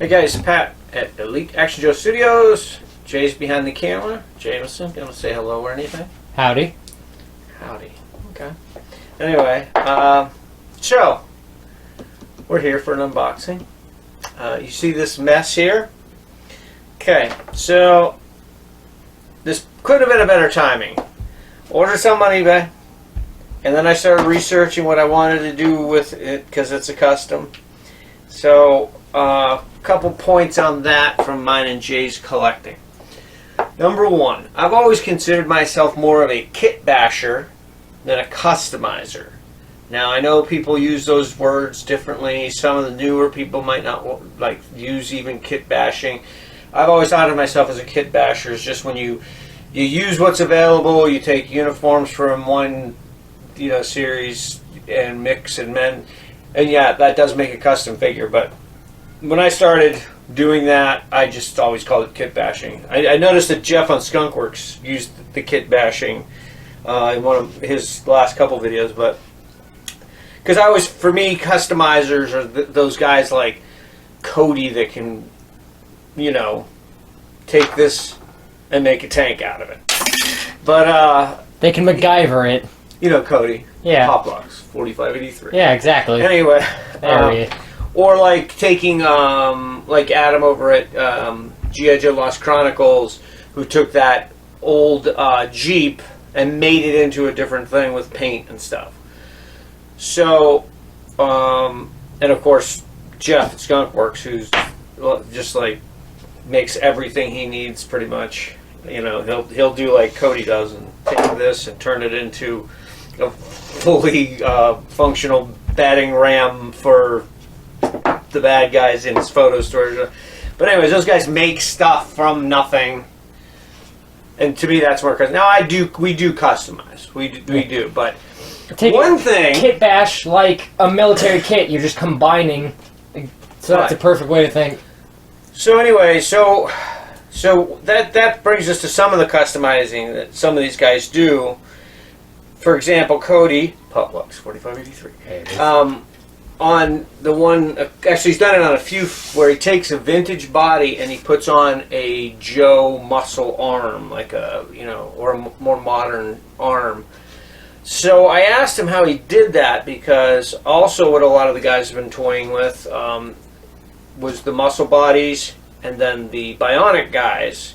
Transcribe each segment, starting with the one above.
Hey guys, Pat at Elite Action Joe Studios. Jay's behind the camera. Jameson, gonna say hello or anything? Howdy. Howdy. Okay. Anyway, so we're here for an unboxing. You see this mess here? Okay, so this could have been a better timing. Ordered some on eBay, and then I started researching what I wanted to do with it because it's a custom. So a couple points on that from mine and Jay's collecting. Number one, I've always considered myself more of a kit basher than a customizer. Now I know people use those words differently. Some of the newer people might not like use even kit bashing. I've always thought of myself as a kit basher. It's just when you use what's available, you take uniforms from one series and mix and mend, and yeah, that does make a custom figure. But when I started doing that, I just always called it kit bashing. I noticed that Jeff on Skunkworks used the kit bashing in one of his last couple videos, but because for me, customizers are those guys like Cody that can, take this and make a tank out of it. But they can MacGyver it. Cody. Yeah. Pop Box 4583. Yeah, exactly. Anyway, There or like taking like Adam over at CHRONICLES Lost Chronicles, who took that old Jeep and made it into a different thing with paint and stuff. So, and of course, Jeff at Skunkworks, who's just like makes everything he needs pretty much. He'll do like Cody does and take this and turn it into a fully functional batting ram for the bad guys in his photo storage. But anyways, those guys make stuff from nothing, and to me that's more custom. Now we do customize, we do, but Take one thing, kit bash like a military kit. You're just combining, so that's a perfect way to think. So anyway, so that brings us to some of the customizing that some of these guys do. For example, Cody, Puplux 4583. On the one, actually he's done it on a few where he takes a vintage body and he puts on a Joe muscle arm, like or a more modern arm. So I asked him how he did that, because also what a lot of the guys have been toying with was the muscle bodies and then the bionic guys.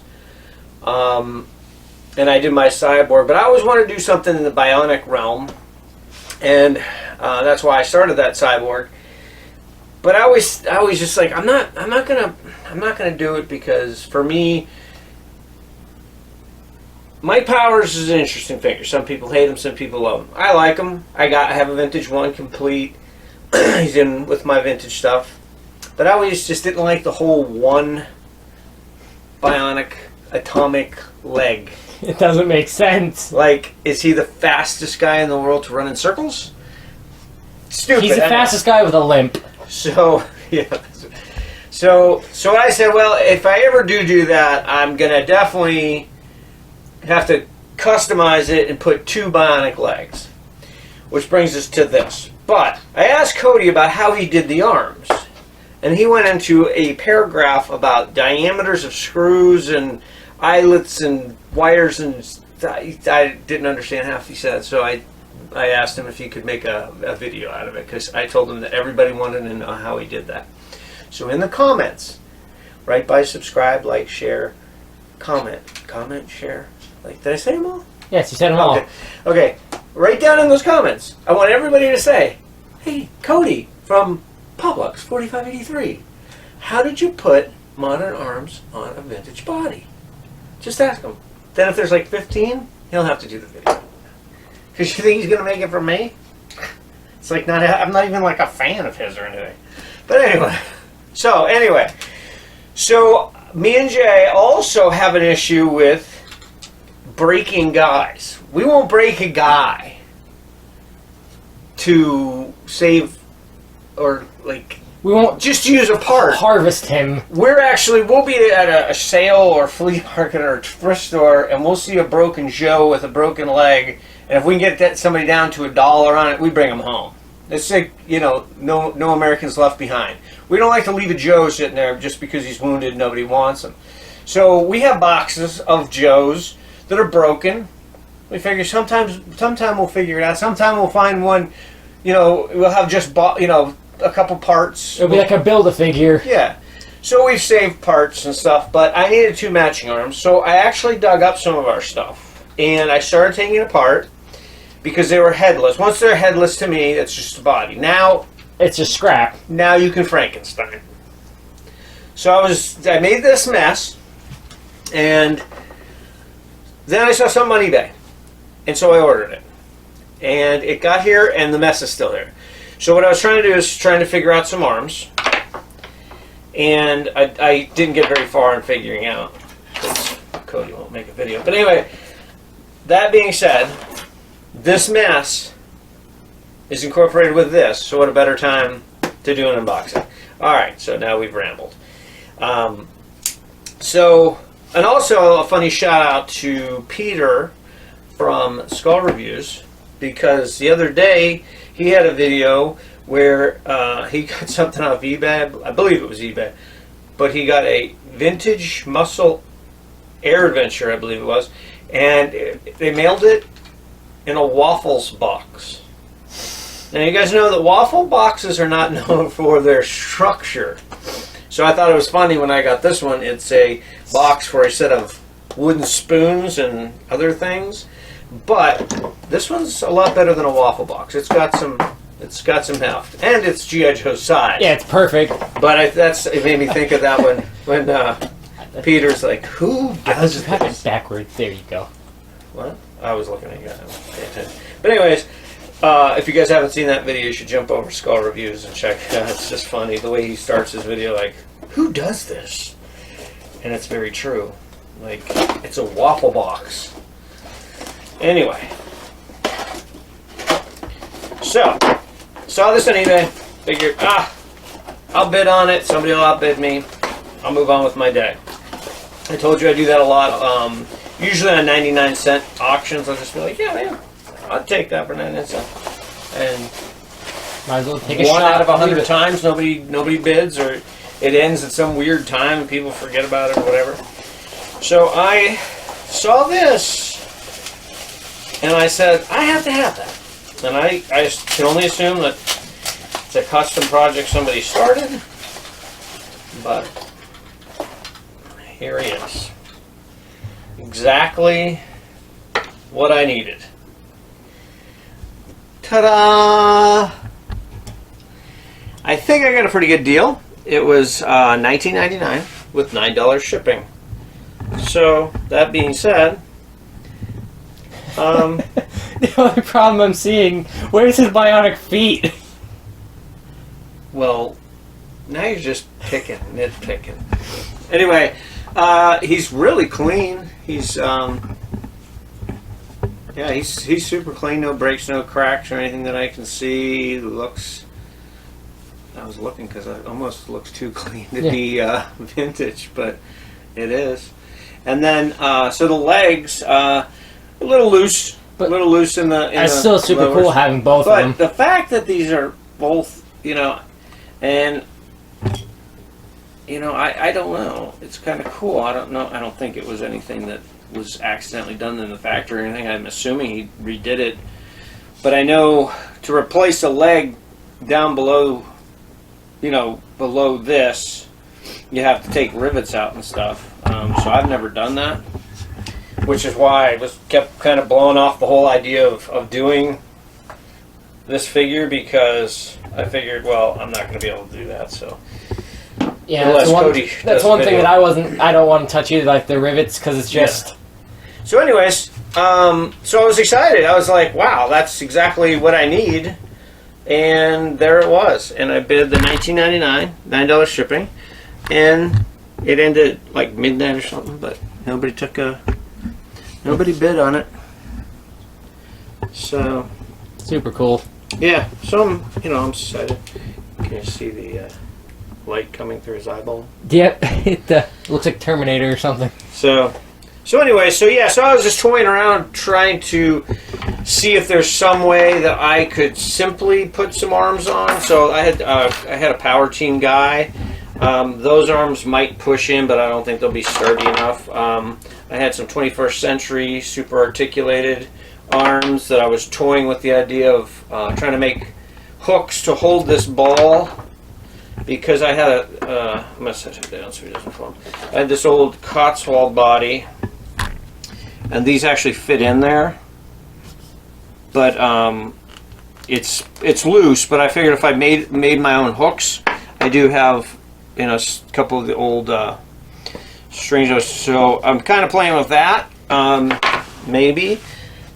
And I did my cyborg, but I always wanted to do something in the bionic realm, and that's why I started that cyborg. But I always just like I'm not gonna do it, because for me, Mike Powers is an interesting figure. Some people hate him, some people love him. I like him. I have a vintage one complete. He's in with my vintage stuff. But I always just didn't like the whole one bionic atomic leg. It doesn't make sense. Like, is he the fastest guy in the world to run in circles? Stupid. He's the fastest guy with a limp. So, yeah. So I said, well, if I ever do that, I'm going to definitely have to customize it and put 2 bionic legs. Which brings us to this. But I asked Cody about how he did the arms. And he went into a paragraph about diameters of screws and eyelets and wires, and I didn't understand half he said, so I asked him if he could make a video out of it, because I told him that everybody wanted to know how he did that. So in the comments, right by subscribe, like, share, comment, share, like, did I say them all? Yes, you said them all. Okay, right down in those comments, I want everybody to say, hey, Cody from Puplux 4583, how did you put modern arms on a vintage body? Just ask him. Then if there's like 15, he'll have to do the video. Because you think he's going to make it from me? It's like I'm not even like a fan of his or anything. But anyway. So me and Jay also have an issue with breaking guys. We won't break a guy to save, or like, we won't just use a part. Harvest him. We'll be at a sale or flea market or a thrift store, and we'll see a broken Joe with a broken leg, and if we can get somebody down to $1 on it, we bring them home. It's like, you know, no Americans left behind. We don't like to leave a Joe sitting there just because he's wounded and nobody wants him. So we have boxes of Joes that are broken. We figure sometime we'll figure it out. Sometime we'll find one, you know, we'll have just bought, you know, a couple parts. It'll be like a Build-A-Figure. Yeah. So we've saved parts and stuff, but I needed 2 matching arms. So I actually dug up some of our stuff. And I started taking it apart because they were headless. Once they're headless to me, it's just a body. Now it's just scrap. Now you can Frankenstein. So I made this mess, and then I saw something on eBay. And so I ordered it. And it got here, and the mess is still here. So what I was trying to do is trying to figure out some arms. And I didn't get very far in figuring out, because Cody won't make a video. But anyway, that being said, this mess is incorporated with this. So what a better time to do an unboxing. Alright, so now we've rambled. And also a funny shout out to Peter from Skull Reviews, because the other day he had a video where he got something off eBay. I believe it was eBay, but he got a vintage muscle air adventure, I believe it was, and they mailed it in a waffles box. Now you guys know that waffle boxes are not known for their structure, so I thought it was funny when I got this one. It's a box for a set of wooden spoons and other things, but this one's a lot better than a waffle box. It's got some heft, and it's G.I. Joe size. Yeah, it's perfect. But it made me think of that when Peter's like, "Who does have this?" it backwards. There you go. What? I was looking at you. I wasn't paying attention. But anyways, if you guys haven't seen that video, you should jump over to Skull Reviews and check it out. It's just funny the way he starts his video, like, "Who does this?" And it's very true. Like, it's a waffle box. Anyway, so saw this on eBay. Figured, I'll bid on it. Somebody will outbid me. I'll move on with my day. I told you I do that a lot. Usually on 99-cent auctions, I'll just be like, "Yeah, man, I'll take that for 99 cents." And might as well take a one shot out of and leave 100 it. times, nobody bids, or it ends at some weird time and people forget about it or whatever. So I saw this, and I said, I have to have that. And I can only assume that it's a custom project somebody started, but here he is. Exactly what I needed. Ta-da! I think I got a pretty good deal. It was $19.99 with $9 shipping. So, that being said, the only problem I'm seeing, where's his bionic feet? well, now you're just nitpicking. Anyway, he's really clean. He's he's super clean. No breaks, no cracks, or anything that I can see. I was looking because it almost looks too clean to be vintage, but it is. And then, so the legs, a little loose, in the. That's still super lowers. cool having both of them. But the fact that these are both, and I don't know. It's kind of cool. I don't know. I don't think it was anything that was accidentally done in the factory or anything. I'm assuming he redid it. But I know to replace a leg down below, below this, you have to take rivets out and stuff. So I've never done that, which is why I kept kind of blowing off the whole idea of doing this figure, because I figured, well, I'm not going to be able to do that. So yeah, that's one thing that I don't want to touch either, like the rivets, because it's just. Yeah. So, anyways, so I was excited. I was like, wow, that's exactly what I need. And there it was. And I bid the $19.99, $9 shipping, and it ended like midnight or something, but nobody bid on it. So super cool. Yeah, so I'm excited. Can you see the light coming through his eyeball? Yep, it looks like Terminator or something. So So anyway, so I was just toying around trying to see if there's some way that I could simply put some arms on. So I had a Power Team guy. Those arms might push in, but I don't think they'll be sturdy enough. I had some 21st Century super articulated arms that I was toying with the idea of trying to make hooks to hold this ball, because I had I'm going to set it down so he doesn't fall. I had this old Cotswold body, and these actually fit in there, but it's loose. But I figured if I made my own hooks, I do have a couple of the old strings, so I'm kind of playing with that. Maybe,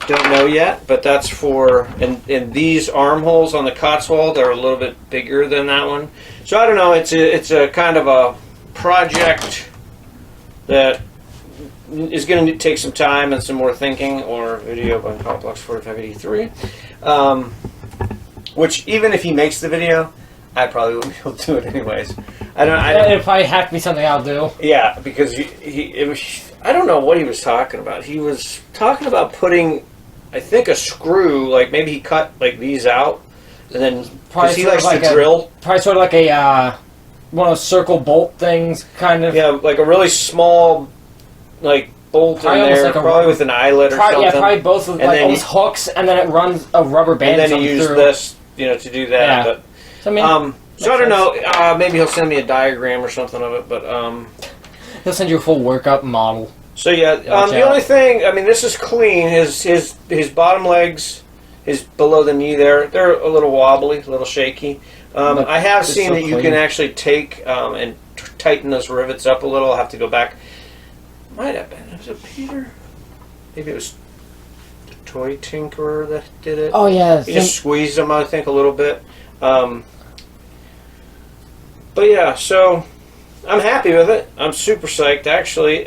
don't know yet, but that's for, and these armholes on the Cotswold are a little bit bigger than that one. So I don't know. It's a kind of a project that is going to take some time and some more thinking, or video by Complex 4583. Which, even if he makes the video, I probably wouldn't be able to do it anyways. I don't. If I have to be something, I'll do. Yeah, because I don't know what he was talking about. He was talking about putting, I think, a screw, like maybe he cut like these out, and then because he likes to drill. Probably sort of like a one of those circle bolt things, kind of. Yeah, like a really small, like bolt in there, like probably with an eyelet or something. Yeah, probably both with like those hooks, and then it runs a rubber band. And then he used this, to do that. Yeah. But so, I mean, so I don't know. Maybe he'll send me a diagram or something of it, but he'll send you a full workup model. So yeah, the only thing, I mean, this is clean. His bottom legs, his below the knee there, they're a little wobbly, a little shaky. I have seen that you can actually take and tighten those rivets up a little. I'll have to go back. Might have been. Was it Peter? Maybe it was the Toy Tinkerer that did it. Oh yeah. He just squeezed them, I think, a little bit. But yeah, so I'm happy with it. I'm super psyched, actually.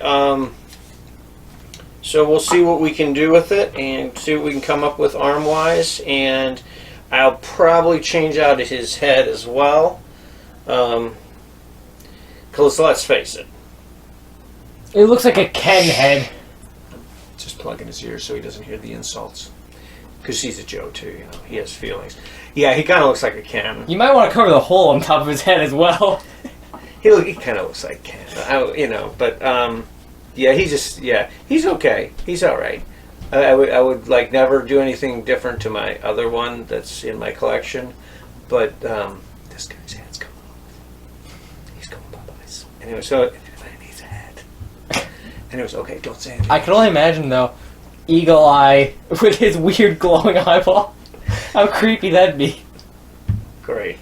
So we'll see what we can do with it and see what we can come up with arm-wise. And I'll probably change out his head as well. Because let's face it. It looks like a Ken head. Just plug in his ears so he doesn't hear the insults. Because he's a Joe, too, He has feelings. Yeah, he kind of looks like a Ken. You might want to cover the hole on top of his head as well. He kind of looks like Ken, but yeah, he's okay. He's all right. I would like never do anything different to my other one that's in my collection, but this guy's head's coming off. He's going bye-byes. Anyway, so everybody needs a head. Anyways, okay, don't say anything. I can only imagine though, Eagle Eye with his weird glowing eyeball. How creepy that'd be. Great.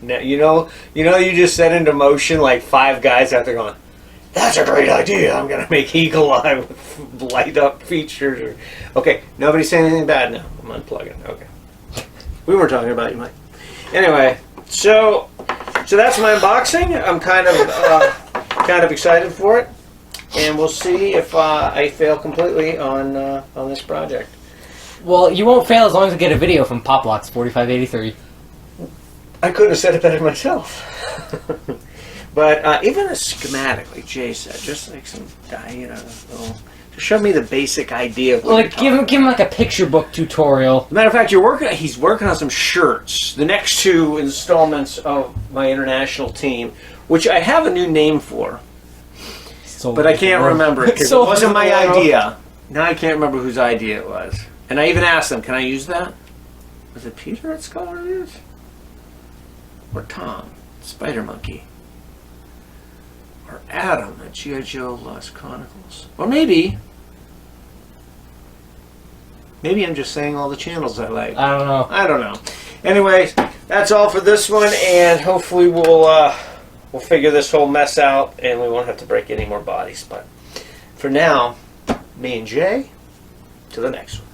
Now, you just set into motion like 5 guys out there going, that's a great idea. I'm going to make Eagle Eye with light up features. Okay, nobody's saying anything bad now. I'm unplugging. Okay. We weren't talking about you, Mike. Anyway, so that's my unboxing. I'm kind of excited for it. And we'll see if I fail completely on this project. Well, you won't fail as long as I get a video from Poplox 4583. I couldn't have said it better myself. But even a schematic, like Jay said, just like some, to show me the basic idea of what like give him like a picture book tutorial. Matter of fact, he's working on some shirts. The next 2 installments of my international team, which I have a new name for, but I can't remember it because it wasn't my idea. Now I can't remember whose idea it was. And I even asked them, can I use that? Was it Peter at Scholar News? Or Tom, SpiderMonkey? Or Adam at G.I. Joe Lost Chronicles? Or maybe I'm just saying all the channels I like. I don't know. Anyways, that's all for this one, and hopefully we'll figure this whole mess out, and we won't have to break any more bodies. But for now, me and Jay, to the next one.